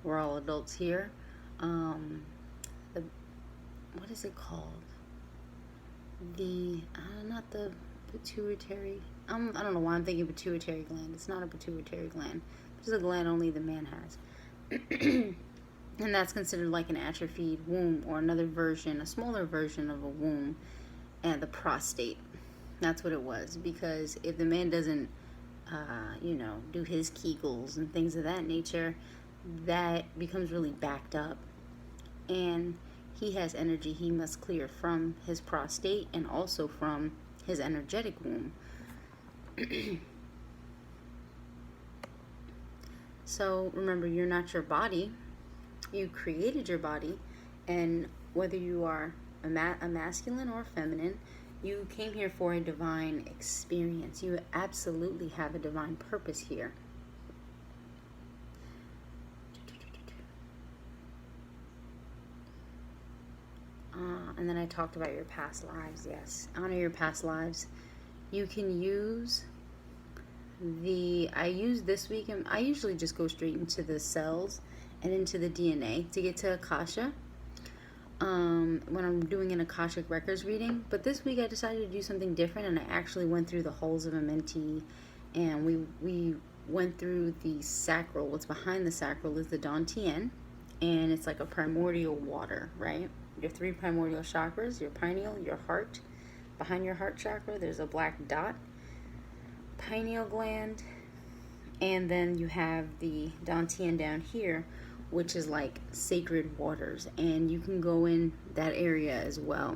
We're all adults here. The, what is it called? The, not the pituitary. I don't know why I'm thinking pituitary gland. It's not a pituitary gland. It's a gland only the man has. And that's considered like an atrophied womb, or another version, a smaller version of a womb, and the prostate. That's what it was. Because if the man doesn't, do his Kegels and things of that nature, that becomes really backed up. And he has energy he must clear from his prostate and also from his energetic womb. So remember, you're not your body. You created your body, and whether you are a masculine or feminine, you came here for a divine experience. You absolutely have a divine purpose here. And then I talked about your past lives. Yes, honor your past lives. You can use I use this week, and I usually just go straight into the cells and into the DNA to get to Akasha when I'm doing an Akashic records reading. But this week I decided to do something different, and I actually went through the halls of amentie, and we went through the sacral. What's behind the sacral is the Dantian, and it's like a primordial water, right? Your 3 primordial chakras, your pineal, your heart. Behind your heart chakra, there's a black dot, pineal gland, and then you have the Dantian down here, which is like sacred waters, and you can go in that area as well.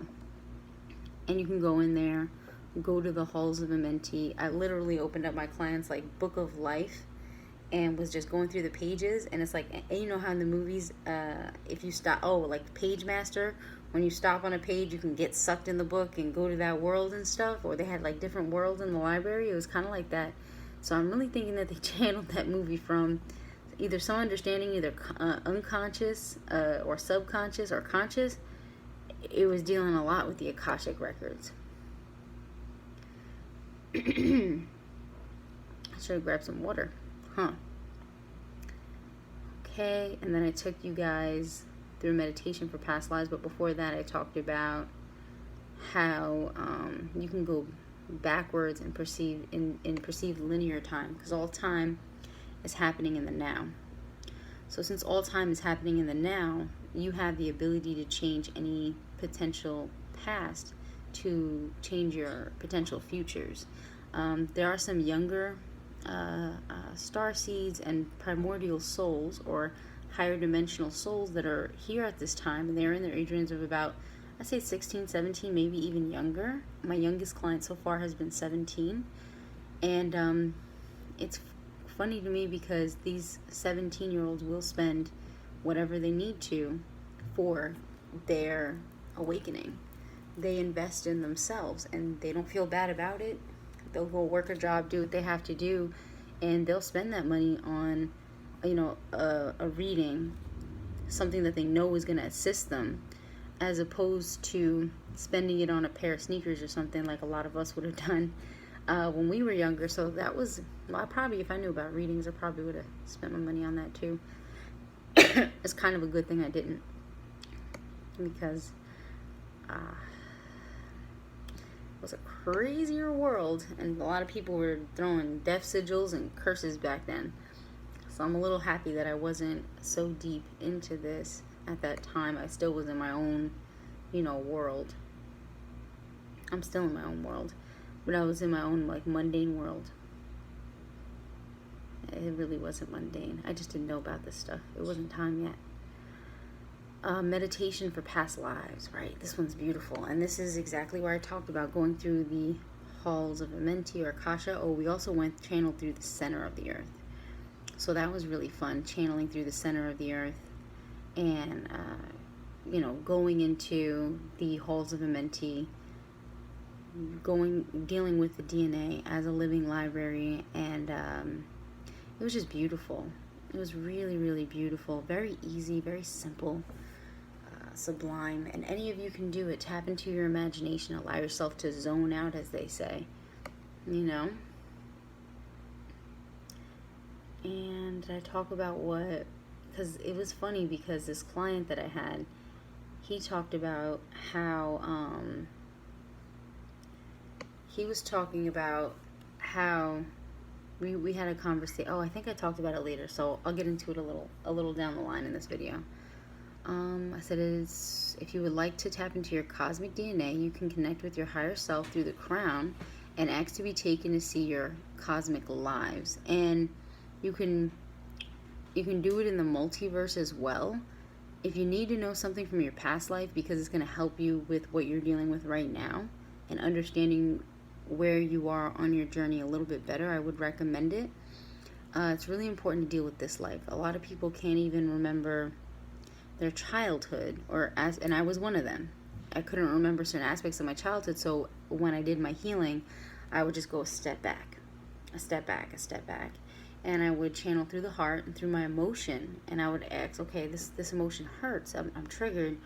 And you can go in there, go to the halls of amentie. I literally opened up my clients' like book of life and was just going through the pages, and it's like, and you know how in the movies, if you stop, like Page Master, when you stop on a page, you can get sucked in the book and go to that world and stuff, or they had like different worlds in the library. It was kind of like that. So I'm really thinking that they channeled that movie from either some understanding, either unconscious or subconscious or conscious. It was dealing a lot with the Akashic records. I should have grabbed some water. Okay, and then I took you guys through meditation for past lives, but before that I talked about how you can go backwards and perceive linear time, because all time is happening in the now. So since all time is happening in the now, you have the ability to change any potential past to change your potential futures. There are some younger star seeds and primordial souls, or higher dimensional souls, that are here at this time, and they're in their age range of about, I say 16, 17, maybe even younger. My youngest client so far has been 17, and it's funny to me because these 17-year-olds will spend whatever they need to for their awakening. They invest in themselves, and they don't feel bad about it. They'll go work a job, do what they have to do, and they'll spend that money on, a reading, something that they know is going to assist them, as opposed to spending it on a pair of sneakers or something like a lot of us would have done when we were younger. So that was, well, if I knew about readings, I probably would have spent my money on that too. It's kind of a good thing I didn't, because it was a crazier world, and a lot of people were throwing death sigils and curses back then. So I'm a little happy that I wasn't so deep into this at that time. I still was in my own, world. I'm still in my own world, but I was in my own like mundane world. It really wasn't mundane. I just didn't know about this stuff. It wasn't time yet. Meditation for past lives, right? This one's beautiful, and this is exactly where I talked about going through the halls of amentie or Akasha. We also channeled through the center of the earth. So that was really fun, channeling through the center of the earth, and going into the halls of amentie, dealing with the DNA as a living library, and it was just beautiful. It was really, really beautiful. Very easy, very simple, sublime. And any of you can do it. Tap into your imagination. Allow yourself to zone out, as they say. And I talk about what because it was funny, because this client that I had, he talked about how he was talking about how we had a conversation. Oh, I think I talked about it later, so I'll get into it a little down the line in this video. I said, if you would like to tap into your cosmic DNA, you can connect with your higher self through the crown and ask to be taken to see your cosmic lives. And you can do it in the multiverse as well. If you need to know something from your past life, because it's going to help you with what you're dealing with right now and understanding where you are on your journey a little bit better, I would recommend it. It's really important to deal with this life. A lot of people can't even remember their childhood, and I was one of them. I couldn't remember certain aspects of my childhood, so when I did my healing, I would just go a step back, a step back, a step back. And I would channel through the heart and through my emotion, and I would ask, okay, this emotion hurts, I'm triggered,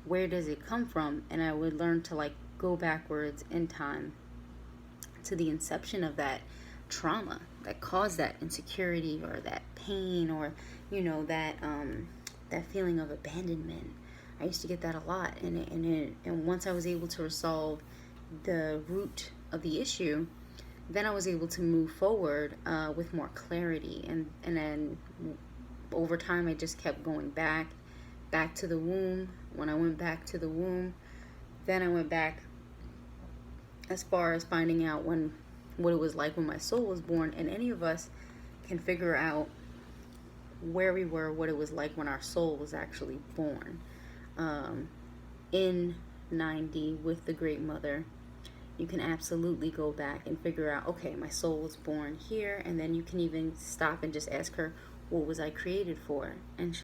where does it come from? And I would learn to like go backwards in time to the inception of that trauma that caused that insecurity or that pain, or that feeling of abandonment. I used to get that a lot, and once I was able to resolve the root of the issue, then I was able to move forward with more clarity, and then over time I just kept going back to the womb. When I went back to the womb, then I went back as far as finding out what it was like when my soul was born. And any of us can figure out where we were, what it was like when our soul was actually born. In 90 with the Great Mother, you can absolutely go back and figure out, okay, my soul was born here, and then you can even stop and just ask her, what was I created for? And